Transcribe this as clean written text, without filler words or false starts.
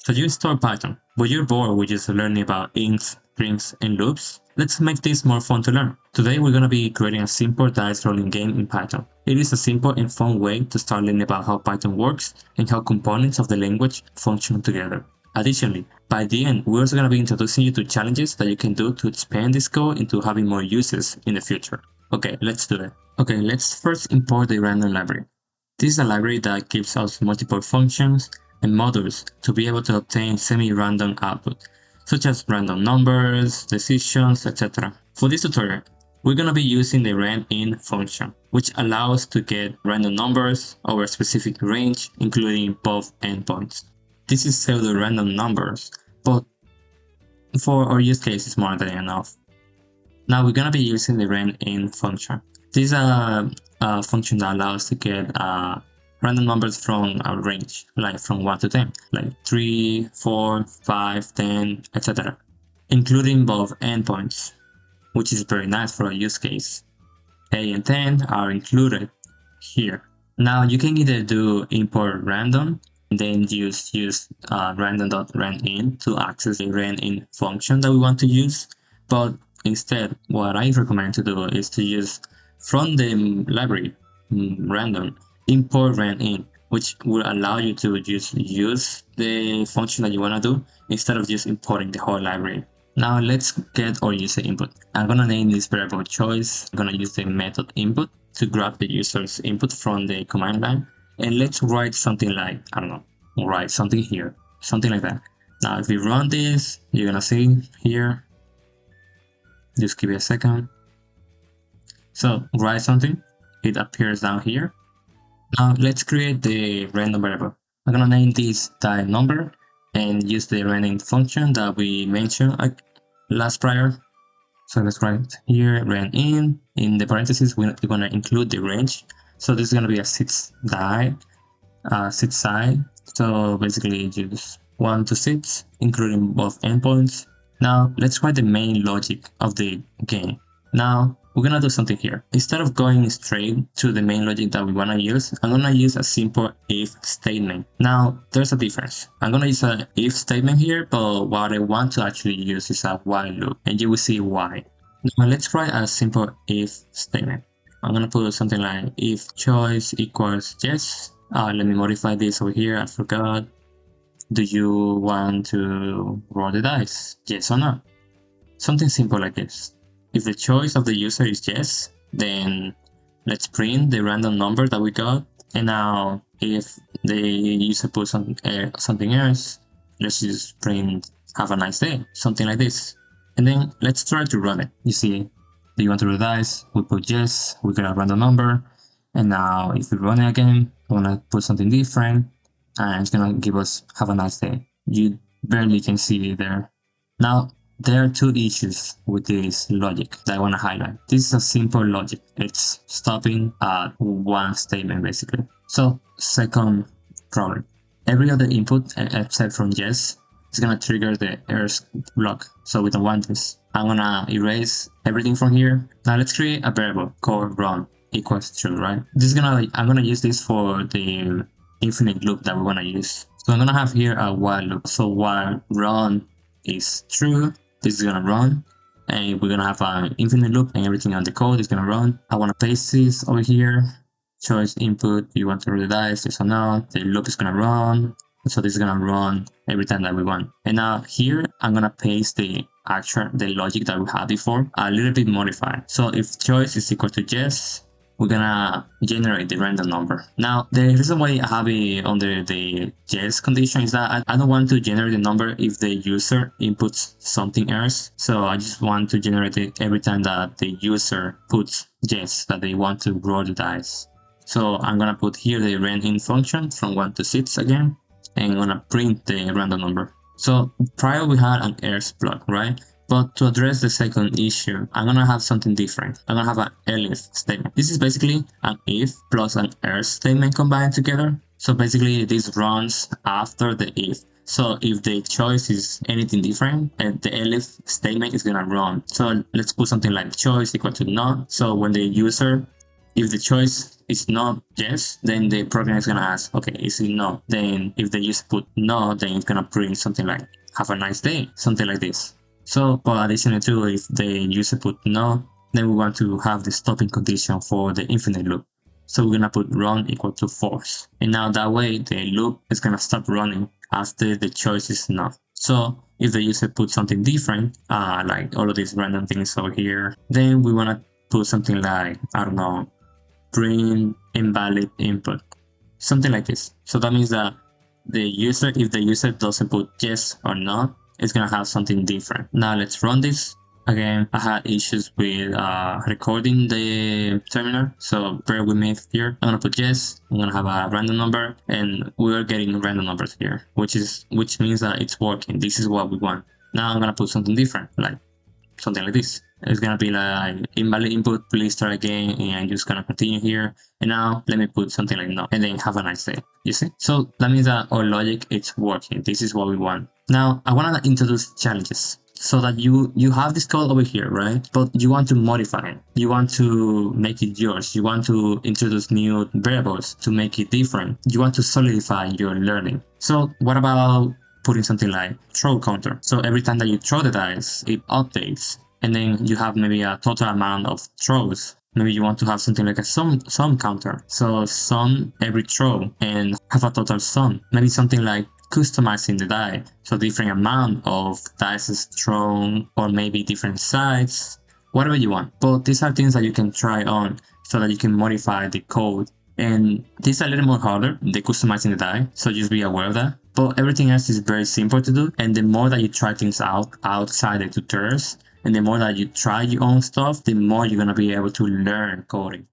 So you store Python, but you're bored with just learning about ints, strings, and loops? Let's make this more fun to learn. Today we're going to be creating a simple dice rolling game in Python. It is a simple and fun way to start learning about how Python works and how components of the language function together. Additionally, by the end, we're also going to be introducing you to challenges that you can do to expand this code into having more uses in the future. Okay, let's do it. Okay, let's first import the random library. This is a library that gives us multiple functions and models to be able to obtain semi-random output, such as random numbers, decisions, etc. For this tutorial, we're going to be using the random function, which allows us to get random numbers over a specific range, including both endpoints. This is pseudo-random numbers, but for our use case, it's more than enough. Now we're going to be using the random function. This is a function that allows us to get random numbers from a range, like from 1 to 10, like 3, 4, 5, 10, etc., including both endpoints, which is very nice for a use case. A and 10 are included here. Now you can either do import random and then use random.randin to access the randin function that we want to use, but instead what I recommend to do is to use from the library random import randin, which will allow you to just use the function that you want to do instead of just importing the whole library. Now let's get our user input. I'm gonna name this variable choice. I'm gonna use the method input to grab the user's input from the command line, and let's write something like, I don't know, write something here, something like that. Now if we run this, you're gonna see here, just give it a second. So write something, it appears down here. Now let's create the random variable. I'm gonna name this type number and use the random function that we mentioned last prior. So let's write here randin. In the parentheses, we're gonna include the range. So this is gonna be a 6 side. So basically just 1 to 6, including both endpoints. Now let's write the main logic of the game. Now we're gonna do something here. Instead of going straight to the main logic that we wanna use, I'm gonna use a simple if statement. Now there's a difference. I'm gonna use an if statement here, but what I want to actually use is a while loop, and you will see why. Now let's write a simple if statement. I'm gonna put something like if choice equals yes. Let me modify this over here, I forgot. Do you want to roll the dice? Yes or no? Something simple like this. If the choice of the user is yes, then let's print the random number that we got. And now if the user puts something else, let's just print have a nice day, something like this. And then let's try to run it. You see, do you want to roll the dice? We put yes, we got a random number. And now if we run it again, I want to put something different, and it's gonna give us have a nice day. You barely can see it there. Now there are two issues with this logic that I want to highlight. This is a simple logic. It's stopping at one statement basically. So second problem, every other input except from yes is gonna trigger the else block. So we don't want this. I'm gonna erase everything from here. Now let's create a variable called run equals true, right? I'm gonna use this for the infinite loop that we wanna use. So I'm gonna have here a while loop. So while run is true, this is gonna run, and we're gonna have an infinite loop, and everything on the code is gonna run. I wanna paste this over here. Choice input, you want to roll the dice, yes or no. The loop is gonna run. So this is gonna run every time that we want. And now here, I'm gonna paste the logic that we had before, a little bit modified. So if choice is equal to yes, we're gonna generate the random number. Now, the reason why I have it under the yes condition is that I don't want to generate the number if the user inputs something else. So I just want to generate it every time that the user puts yes, that they want to roll the dice. So I'm gonna put here the random function from 1 to 6 again, and I'm gonna print the random number. So prior we had an else block, right? But to address the second issue, I'm gonna have something different. I'm gonna have an elif statement. This is basically an if plus an else statement combined together. So basically this runs after the if. So if the choice is anything different, the elif statement is gonna run. So let's put something like choice equal to no. So when the user If the choice is not yes, then the program is gonna ask, okay, is it no? Then if the user put no, then it's gonna print something like have a nice day, something like this. So, but additionally too, if the user put no, then we want to have the stopping condition for the infinite loop. So we're gonna put run equal to false. And now that way the loop is gonna stop running after the choice is no. So if the user puts something different, like all of these random things over here, then we wanna put something like, I don't know, print invalid input, something like this. So that means that the user, if the user doesn't put yes or no, it's gonna have something different. Now let's run this. Again, I had issues with recording the terminal, so bear with me here. I'm gonna put yes, I'm gonna have a random number, and we're getting random numbers here, which means that it's working. This is what we want. Now I'm gonna put something different, like something like this. It's gonna be like invalid input, please try again, and I'm just gonna continue here. And now let me put something like no, and then have a nice day. You see? So that means that our logic is working. This is what we want. Now I wanna introduce challenges so that you have this code over here, right? But you want to modify it. You want to make it yours. You want to introduce new variables to make it different. You want to solidify your learning. So what about putting something like throw counter? So every time that you throw the dice, it updates, and then you have maybe a total amount of throws. Maybe you want to have something like a sum counter. So sum every throw and have a total sum. Maybe something like customizing the die. So different amount of dice is thrown, or maybe different sides, whatever you want. But these are things that you can try on so that you can modify the code. And this is a little more harder, the customizing the die. So just be aware of that. But everything else is very simple to do. And the more that you try things out outside the tutorials, and the more that you try your own stuff, the more you're gonna be able to learn coding.